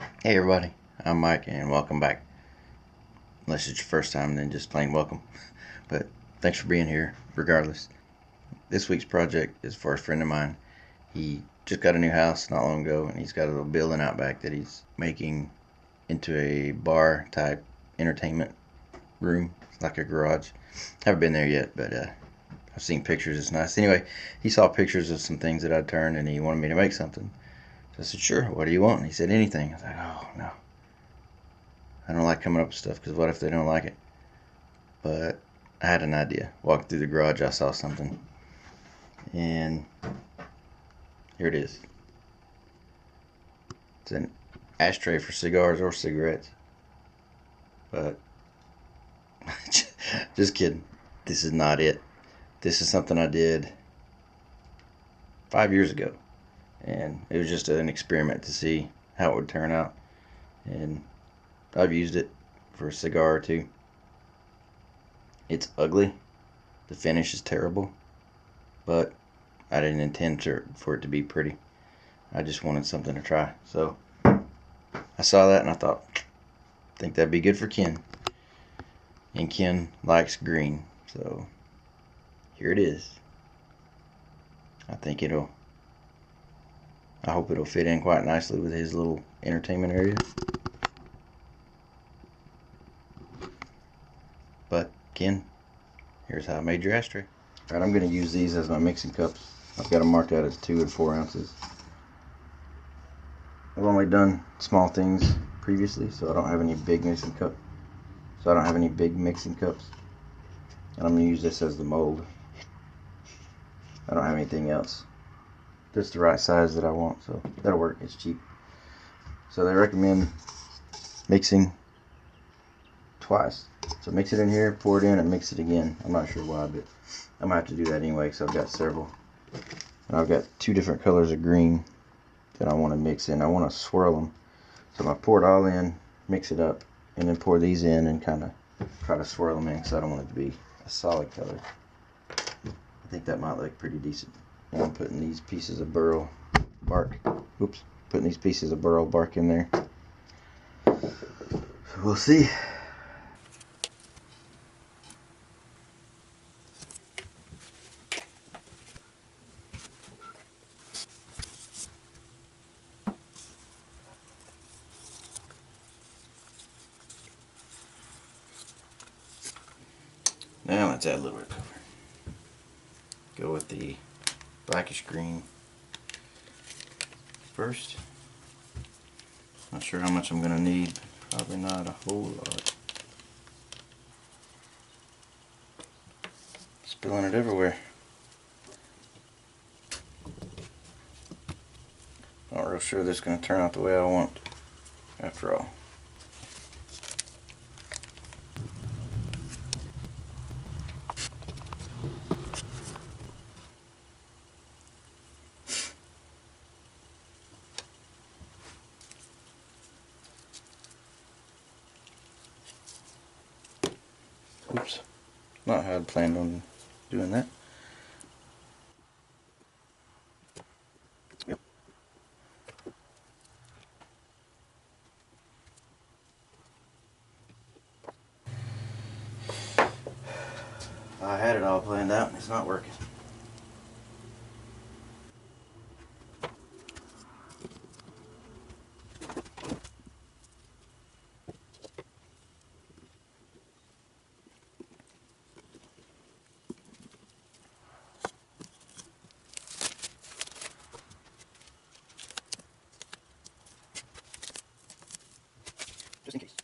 Hey everybody, I'm Mike and welcome back. Unless it's your first time, then just plain welcome. But thanks for being here regardless. This week's project is for a friend of mine. He just got a new house not long ago and he's got a little building out back that he's making into a bar type entertainment room. It's like a garage. Haven't been there yet, but I've seen pictures. It's nice. Anyway, he saw pictures of some things that I'd turned and he wanted me to make something. So I said, sure, what do you want? And he said, anything. I was like, oh, no. I don't like coming up with stuff because what if they don't like it? But I had an idea. Walked through the garage, I saw something. And here it is. It's an ashtray for cigars or cigarettes. But just kidding. This is not it. This is something I did 5 years ago. And it was just an experiment to see how it would turn out. And I've used it for a cigar or two. It's ugly. The finish is terrible. But I didn't intend for it to be pretty. I just wanted something to try. So I saw that and I thought, I think that'd be good for Ken. And Ken likes green. So here it is. I hope it'll fit in quite nicely with his little entertainment area. But Ken, here's how I made your ashtray. Alright, I'm going to use these as my mixing cups. I've got them marked out as 2 and 4 ounces. I've only done small things previously, so I don't have any big mixing cups. And I'm going to use this as the mold. I don't have anything else. Just the right size that I want, so that'll work. It's cheap. So they recommend mixing twice. So mix it in here, pour it in, and mix it again. I'm not sure why, but I'm gonna have to do that anyway because I've got several. And I've got 2 different colors of green that I want to mix in. I want to swirl them. So I'm gonna pour it all in, mix it up, and then pour these in and kind of try to swirl them in because I don't want it to be a solid color. I think that might look pretty decent. And I'm putting these pieces of Burl bark. Putting these pieces of Burl bark in there. So we'll see. Now let's add a little bit of cover. Go with the blackish green first. Not sure how much I'm going to need. Probably not a whole lot. Spilling it everywhere. Not real sure this is going to turn out the way I want after all. Oops, not how I'd planned on doing that. Yep. I had it all planned out and it's not working. Just in case.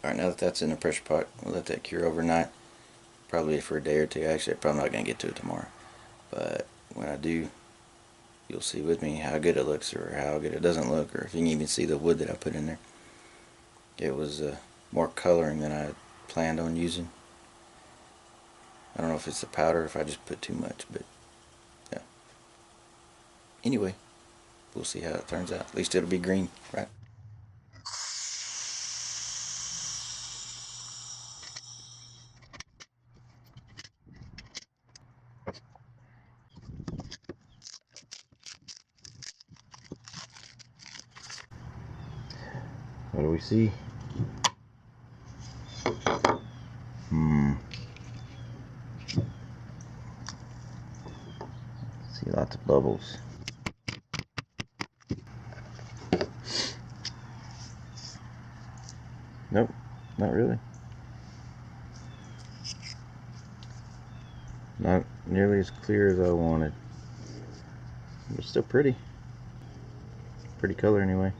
Alright, now that that's in the pressure pot, we'll let that cure overnight. Probably for a day or two. Actually, I'm probably not going to get to it tomorrow. But when I do, you'll see with me how good it looks or how good it doesn't look, or if you can even see the wood that I put in there. It was more coloring than I planned on using. I don't know if it's the powder or if I just put too much, but yeah. Anyway, we'll see how it turns out. At least it'll be green, right? What do we see? See lots of bubbles. Nope, not really. Not nearly as clear as I wanted. But still pretty. Pretty color anyway.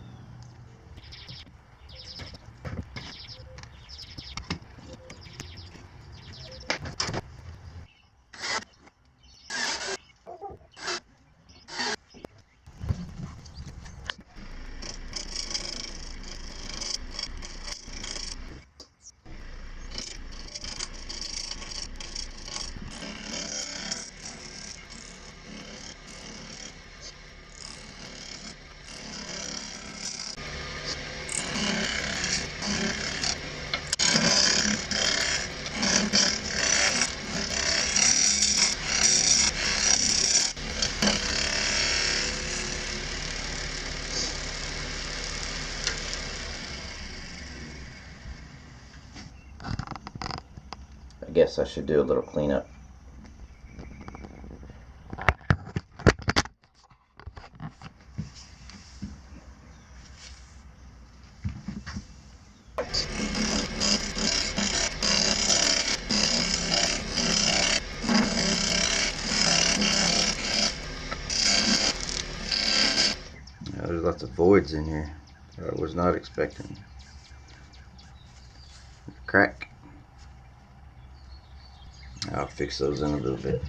I guess I should do a little cleanup. There's lots of voids in here that I was not expecting. Crack. I'll fix those in a little bit.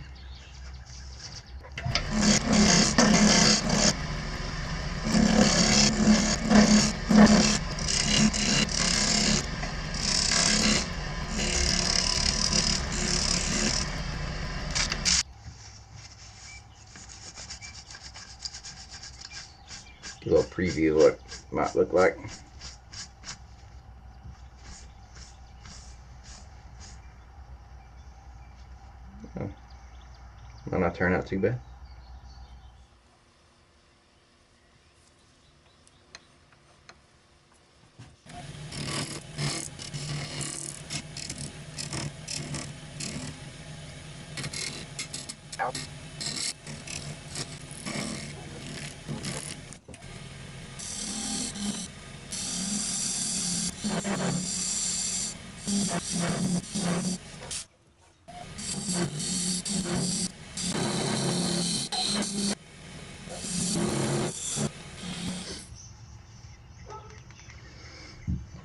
A little preview of what it might look like. Might not turn out too bad.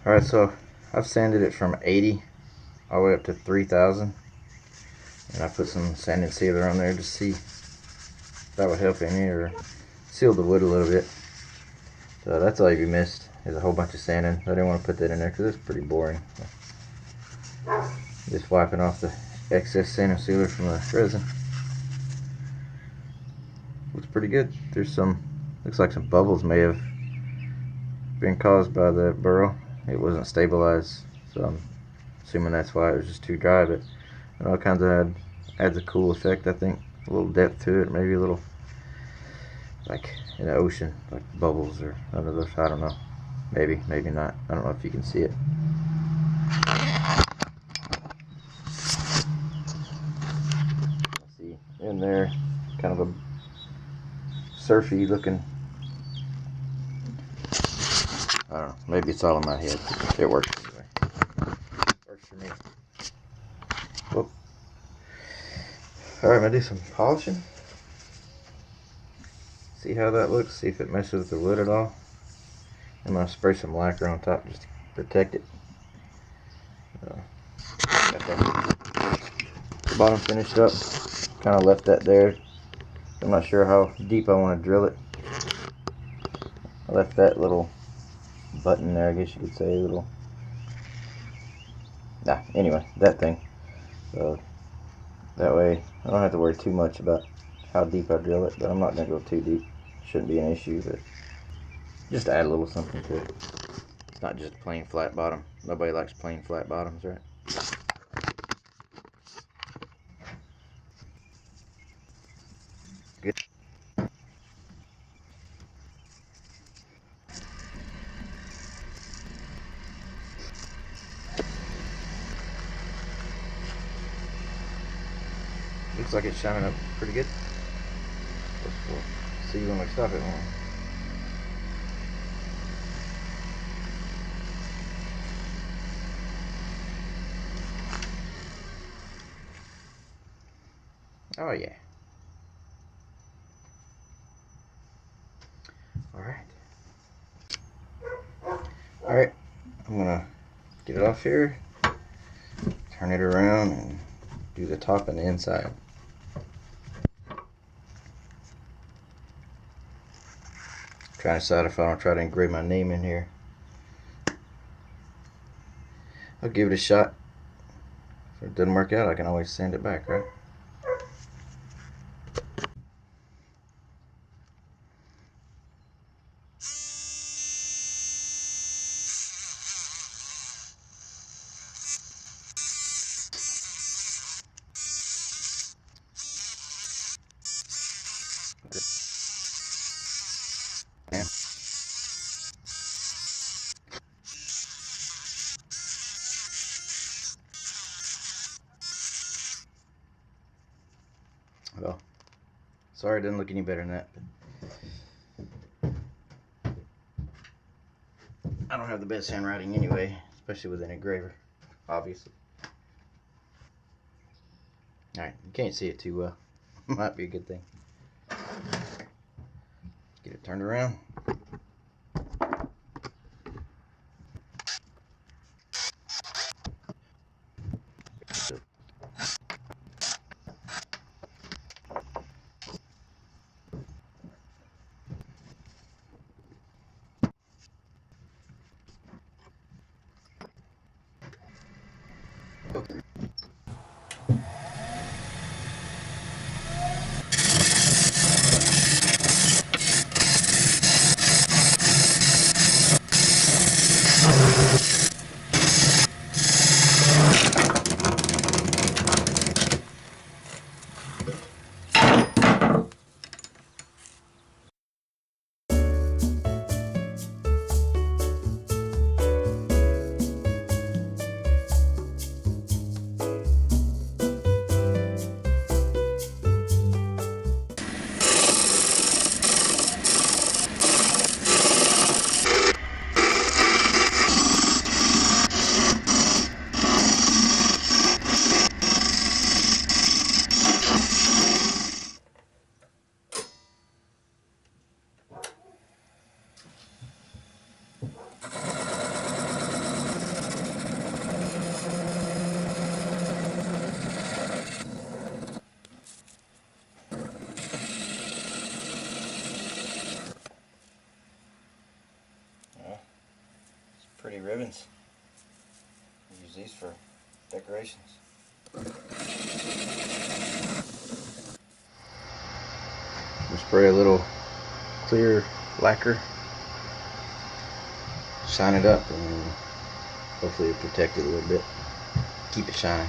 Alright, so I've sanded it from 80 all the way up to 3000, and I put some sanding sealer on there to see if that would help any or seal the wood a little bit. So that's all you missed, is a whole bunch of sanding. I didn't want to put that in there because it's pretty boring. So just wiping off the excess sanding sealer from the resin. Looks pretty good. There's some, looks like some bubbles may have been caused by the Burl. It wasn't stabilized, so I'm assuming that's why it was just too dry, but it all kinds of adds a cool effect, I think. A little depth to it, maybe a little like in the ocean, like bubbles or under those, I don't know. Maybe, maybe not. I don't know if you can see it. See in there, kind of a surfy looking. I don't know, maybe it's all in my head. It works anyway. Works for me. Whoop. Alright, I'm going to do some polishing. See how that looks, see if it messes with the wood at all. I'm going to spray some lacquer on top just to protect it. Got that bottom finished up. Kind of left that there. I'm not sure how deep I want to drill it. I left that little button there, I guess you could say, a little, anyway, that thing. So That way I don't have to worry too much about how deep I drill it, but I'm not going to go too deep. Shouldn't be an issue, but just add a little something to it. It's not just plain flat bottom. Nobody likes plain flat bottoms, right? Good. Looks like it's shining up pretty good. We'll see when we stop it. Oh yeah. Alright, I'm gonna get it off here, turn it around, and do the top and the inside. Trying to decide if I don't try to engrave my name in here. I'll give it a shot. If it doesn't work out, I can always sand it back, right? Yeah. Well, sorry it didn't look any better than that. I don't have the best handwriting anyway, especially with an engraver, obviously. Alright, you can't see it too well. Might be a good thing. Get it turned around. Pretty ribbons. Use these for decorations. We'll spray a little clear lacquer, shine it up, and hopefully it'll protect it a little bit. Keep it shining.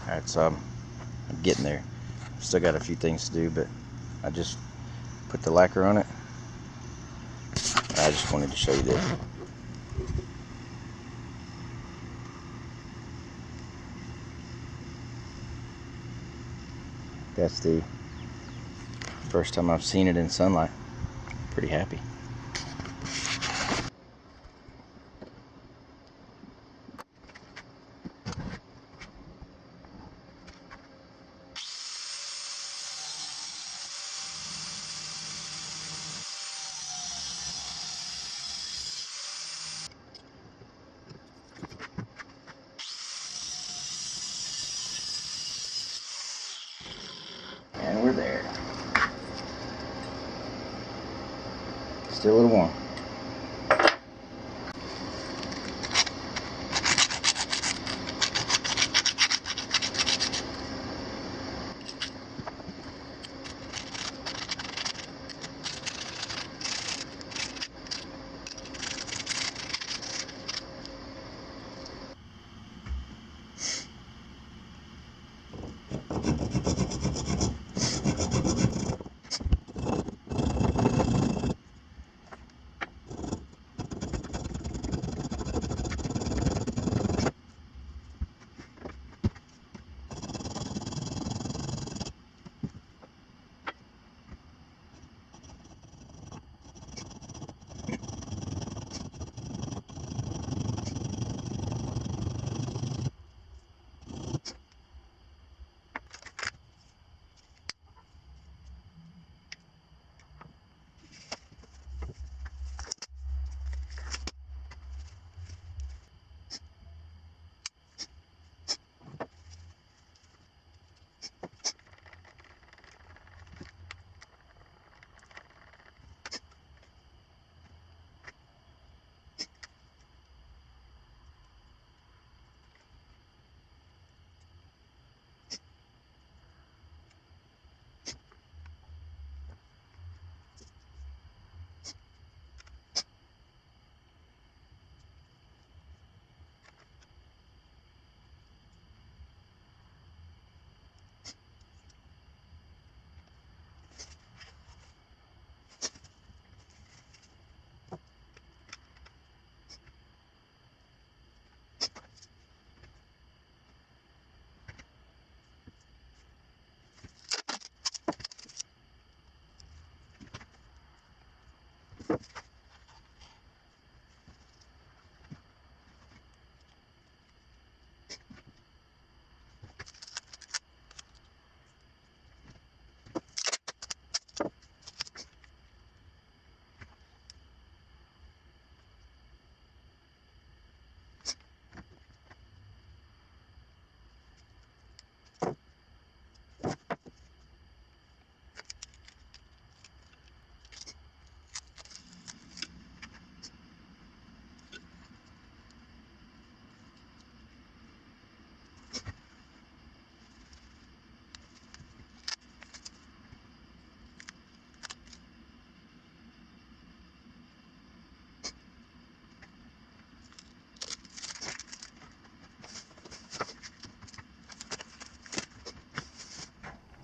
Alright, so I'm getting there. Still got a few things to do, but I just put the lacquer on it. I just wanted to show you this. That's the first time I've seen it in sunlight. Pretty happy. Still a little warm.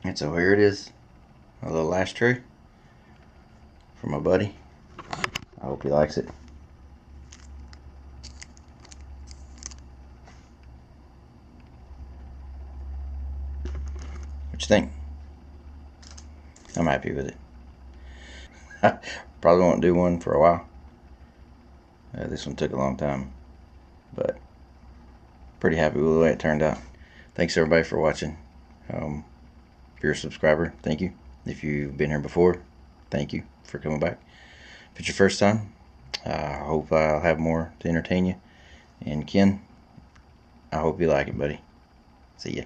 And so here it is, a little ashtray from my buddy. I hope he likes it. What you think? I'm happy with it. Probably won't do one for a while. This one took a long time, but pretty happy with the way it turned out. Thanks everybody for watching. If you're a subscriber, thank you. If you've been here before, thank you for coming back. If it's your first time, I hope I'll have more to entertain you. And Ken, I hope you like it, buddy. See ya.